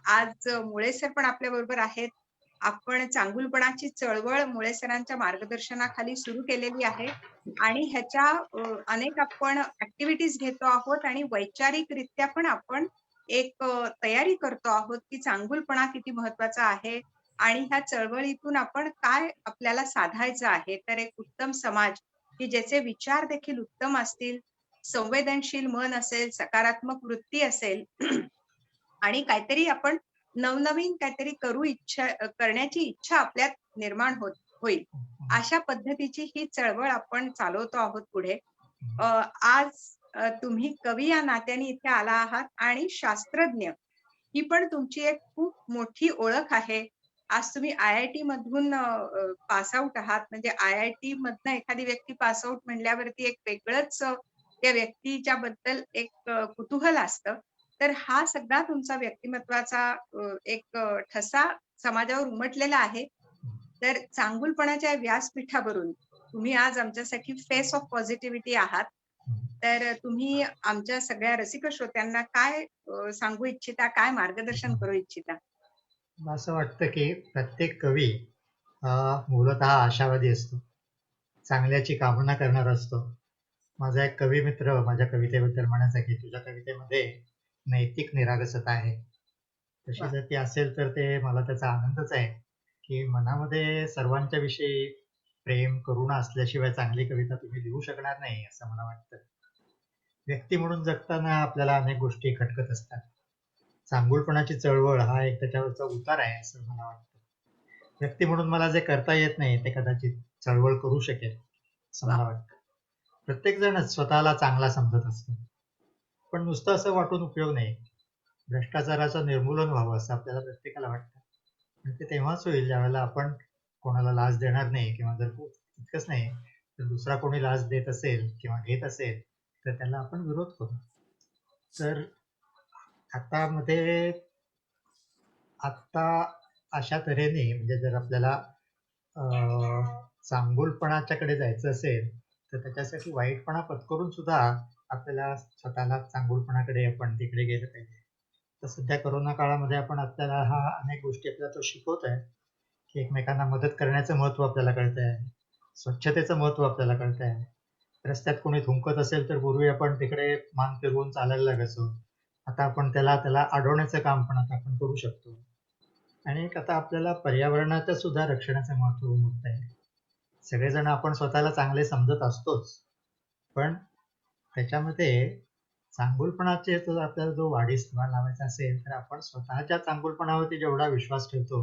आज मुळे सर पण आपल्या बरोबर आहेत. आपण चांगुलपणाची चळवळ मुळे सरांच्या मार्गदर्शनाखाली सुरू केलेली आहे आणि ह्याच्या अनेक आपण ऍक्टिव्हिटीज घेतो आहोत आणि वैचारिकरित्या पण आपण एक तयारी करतो आहोत की चांगुलपणा किती महत्वाचा आहे आणि ह्या चळवळीतून आपण काय आपल्याला साधायचं आहे. तर एक उत्तम समाज की ज्याचे विचार देखील उत्तम असतील, संवेदनशील मन असेल, सकारात्मक वृत्ती असेल आणि काहीतरी आपण नवनवीन काहीतरी करण्याची इच्छा आपल्यात निर्माण होईल. अशा पद्धतीची ही चळवळ आपण चालवतो आहोत पुढे. आज तुम्ही कवी या नात्याने इथे आला आहात आणि शास्त्रज्ञ ही पण तुमची एक खूप मोठी ओळख आहे. आज तुम्ही IIT मधून पास आउट आहात. म्हणजे IIT मधनं एखादी व्यक्ती पास आउट म्हणल्यावरती एक वेगळंच त्या व्यक्तीच्या बद्दल एक कुतूहल असतं. तर हा सगळा तुमचा व्यक्तिमत्वाचा एक ठसा समाजावर उमटलेला आहे. तर चांगुलपणाच्या व्यासपीठावरून तुम्ही आज आमच्यासाठी फेस ऑफ पॉझिटिव्हिटी आहात. तर तुम्ही आमच्या सगळ्या रसिक श्रोत्यांना काय सांगू इच्छिता, काय मार्गदर्शन करू इच्छिता? मला असं वाटतं की प्रत्येक कवी मूलतः आशावादी असतो, चांगल्याची कामना करणारा असतो. माझा एक कवी मित्र माझ्या कवितेबद्दल म्हणायचा की तुझ्या कवितेमध्ये नैतिक निरागसता आहे. तशी जर ती असेल तर ते मला त्याचा आनंदच आहे की मनामध्ये सर्वांच्या विषयी प्रेम करुणा असल्याशिवाय चांगली कविता तुम्ही लिहू शकणार नाही असं मला वाटतं. व्यक्ती म्हणून जगताना आपल्याला अनेक गोष्टी खटकत असतात. चांगुलपणाची चळवळ हा एक त्याच्यावरचा उतार आहे असं मला वाटतं. व्यक्ती म्हणून मला जे करता येत नाही ते कदाचित चळवळ करू शकेल असं मला वाटतं. प्रत्येक जणच स्वतःला चांगला समजत असतो, पण नुसतं असं वाटून उपयोग नाही. भ्रष्टाचाराचं निर्मूलन व्हावं असं आपल्याला प्रत्येकाला वाटतं. आणि ते तेव्हाच होईल ज्यावेळेला आपण कोणाला लाच देणार नाही, किंवा जर इतकंच नाही तर दुसरा कोणी लाच देत असेल किंवा घेत असेल तर त्याला आपण विरोध करू. तर आता अशा तऱ्हेने म्हणजे जर आपल्याला चांगुलपणाच्याकडे जायचं असेल तर त्याच्यासाठी वाईटपणा पत्करून सुद्धा आपल्याला स्वतःला चांगुलपणाकडे आपण तिकडे गेलं पाहिजे. तर सध्या कोरोना काळामध्ये आपण आपल्याला हा अनेक गोष्टी आपल्याला तो शिकवत आहे की एकमेकांना मदत करण्याचं महत्व आपल्याला कळत आहे, स्वच्छतेचं महत्व आपल्याला कळत आहे. रस्त्यात कोणी थुंकत असेल तर पूर्वी आपण तिकडे मान फिरवून चालायला लागायचो, आता आपण त्याला अडवण्याचं काम पण आता आपण करू शकतो. आणि आता आपल्याला पर्यावरणाच्या सुद्धा रक्षणाचं महत्व उमगत आहे. सगळेजण आपण स्वतःला चांगले समजत असतोच, पण त्याच्यामध्ये चांगुलपणाचे जर आपल्याला जो वाढीस लावायचा असेल तर आपण स्वतःच्या चांगुलपणावरती जेवढा विश्वास ठेवतो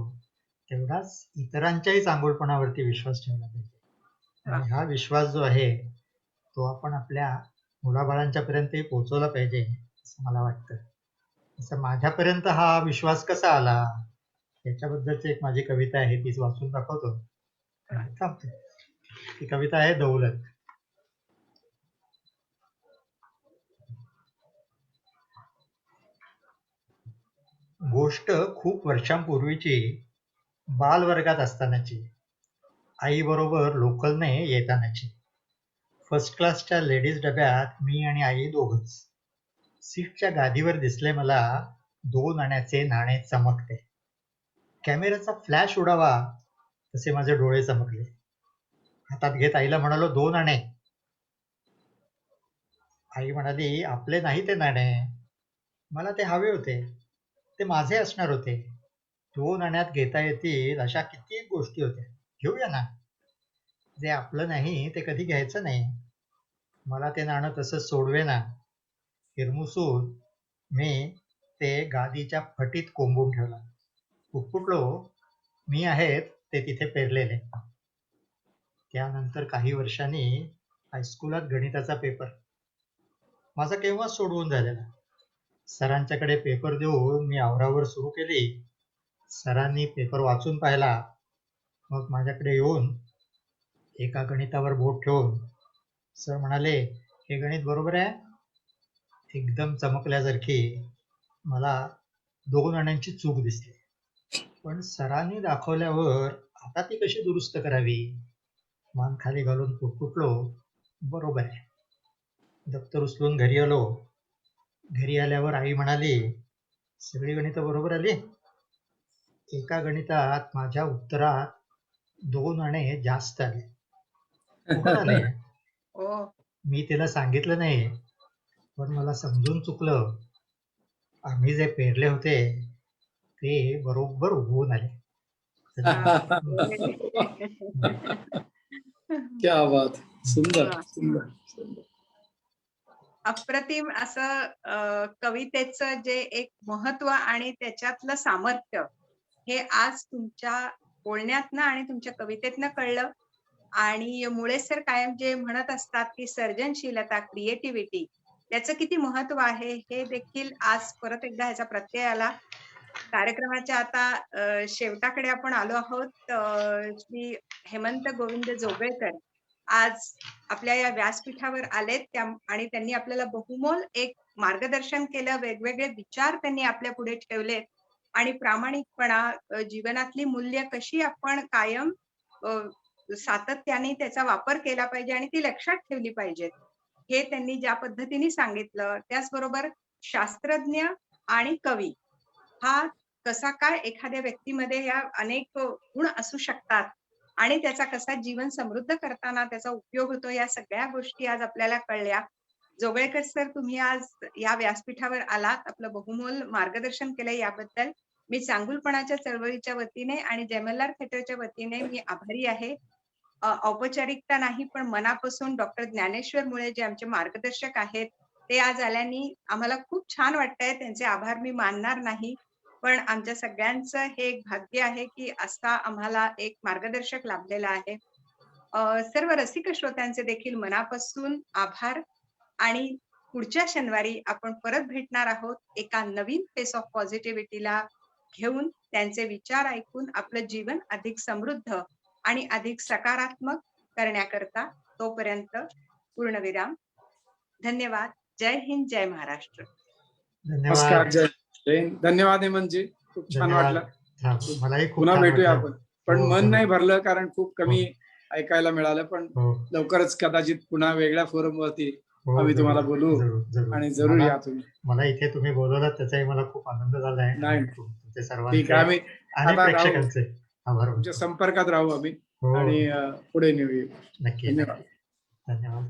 तेवढाच इतरांच्याही चांगुलपणावरती विश्वास ठेवला पाहिजे. आणि हा विश्वास जो आहे तो आपण आपल्या मुलाबाळांच्या पर्यंतही पोहोचवला पाहिजे असं मला वाटतं. असं माझ्यापर्यंत हा विश्वास कसा आला याच्याबद्दलची एक माझी कविता आहे, तीच वाचून दाखवतो आणि थांबतो. ती कविता आहे दौलत. गोष्ट खूप वर्षांपूर्वीची, बालवर्गात असतानाची, आई बरोबर लोकलने येतानाची. फर्स्ट क्लासच्या लेडीज डब्यात मी आणि आई दोघंच. सीटच्या गादीवर दिसले मला 2 आण्याचे नाणे चमकते. कॅमेऱ्याचा फ्लॅश उडावा तसे माझे डोळे चमकले. हातात घेत आईला म्हणालो, 2 आणे. आई म्हणाली, आपले नाही ते नाणे, मला ते हवे होते, ते माझे असणार होते. 2 आण्यात घेता येतील अशा किती गोष्टी होत्या, घेऊया ना. जे आपलं नाही ते कधी घ्यायचं नाही. मला ते नाणं तसंच सोडवेना. हिरमुसून मी ते गादीच्या फटीत कोंबून ठेवलं. पुटपुटलो, मी आहेत ते तिथे पेरलेले. त्यानंतर काही वर्षांनी हायस्कुलात गणिताचा पेपर माझा केव्हाच सोडवून झालेला. सरांच्याकडे पेपर देऊन मी आवरावर सुरू केली. सरांनी पेपर वाचून पाहिला. मग माझ्याकडे येऊन एका गणितावर बोट ठेवून सर म्हणाले, हे गणित बरोबर आहे. एकदम चमकल्यासारखी मला 2 आण्यांची चूक दिसली. पण सरांनी दाखवल्यावर आता ती कशी दुरुस्त करावी. मान खाली घालून पुटपुटलो, बरोबर आहे. दप्तर उचलून घरी आलो. घरी आल्यावर आई म्हणाली, सगळी गणितं बरोबर आली. एका गणितात माझ्या उत्तरात 2 आणे जास्त आले. कुठून आले? ओ मी तिला सांगितलं नाही, पण मला समजून चुकलं. आम्ही जे पेरले होते ते बरोबर उगवून आले. क्या बात, सुंदर वा. सुंदर सुंदर. अप्रतिम असं कवितेचं जे एक महत्व आणि त्याच्यातलं सामर्थ्य हे आज तुमच्या बोलण्यातनं आणि तुमच्या कवितेतनं कळलं. आणि मुळे सर कायम जे म्हणत असतात की सर्जनशीलता, क्रिएटिव्हिटी याचं किती महत्व आहे हे देखील आज परत एकदा ह्याचा प्रत्यय आला. कार्यक्रमाच्या आता शेवटाकडे आपण आलो आहोत. श्री हेमंत गोविंद जोगळेकर आज आपल्या या व्यासपीठावर आलेत आणि त्यांनी आपल्याला बहुमोल एक मार्गदर्शन केलं. वेगवेगळे विचार त्यांनी आपल्या पुढे ठेवलेत आणि प्रामाणिकपणा, जीवनातली मूल्य कशी आपण कायम सातत्याने त्याचा वापर केला पाहिजे आणि ती लक्षात ठेवली पाहिजेत, हे त्यांनी ज्या पद्धतीने सांगितलं. त्याचबरोबर शास्त्रज्ञ आणि कवी हा कसा काय एखाद्या व्यक्तीमध्ये या अनेक गुण असू शकतात आणि त्याचा कसा जीवन समृद्ध करताना त्याचा उपयोग होतो, या सगळ्या गोष्टी आज आपल्याला कळल्या. जोगळेकर सर, तुम्ही आज या व्यासपीठावर आलात, आपलं बहुमोल मार्गदर्शन केलं, याबद्दल मी चांगुलपणाच्या चळवळीच्या वतीने आणि जयमल्हार थिएटरच्या वतीने मी आभारी आहे. औपचारिकता नाही, पण मनापासून डॉक्टर ज्ञानेश्वर मुळे जे आमचे मार्गदर्शक आहेत ते आज आल्यानी आम्हाला खूप छान वाटतंय. त्यांचे आभार मी मानणार नाही, पण आमच्या सगळ्यांचं हे एक भाग्य आहे की असा आम्हाला एक मार्गदर्शक लाभलेला आहे. सर्व रसिक श्रोत्यांचे देखील मनापासून आभार. आणि पुढच्या शनिवारी आपण परत भेटणार आहोत एका नवीन फेस ऑफ पॉझिटिव्हिटीला घेऊन, त्यांचे विचार ऐकून आपलं जीवन अधिक समृद्ध आणि अधिक सकारात्मक करण्याकरता. तोपर्यंत पूर्णविराम. धन्यवाद. जय हिंद, जय महाराष्ट्र. नमस्कार, धन्यवाद. जय हिंद. धन्यवाद हेमंतजी, खूप छान धन्यवाद. वाटलं. मलाही खूप पुन्हा छान भेटूया वाटलं. आपण. पण हो, मन जरूर. नाही भरलं कारण खूप कमी ऐकायला मिळालं. पण हो, लवकरच कदाचित पुन्हा वेगळ्या फोरम वरती हो, आम्ही जरूर, तुम्हाला बोलू जरूर, जरूर. आणि जरूर या तुम्ही. मला इथे तुम्ही बोलवलात त्याचाही मला खूप आनंद झाला आहे. नाही. तुमचे ठीक सर्वांचे आहे, आम्ही आणि आता राहू, प्रेक्षकांचे आभार तुमच्या मानतो. संपर्कात राहू आम्ही हो, आणि पुढे नेऊ. नक्की. धन्यवाद. धन्यवाद.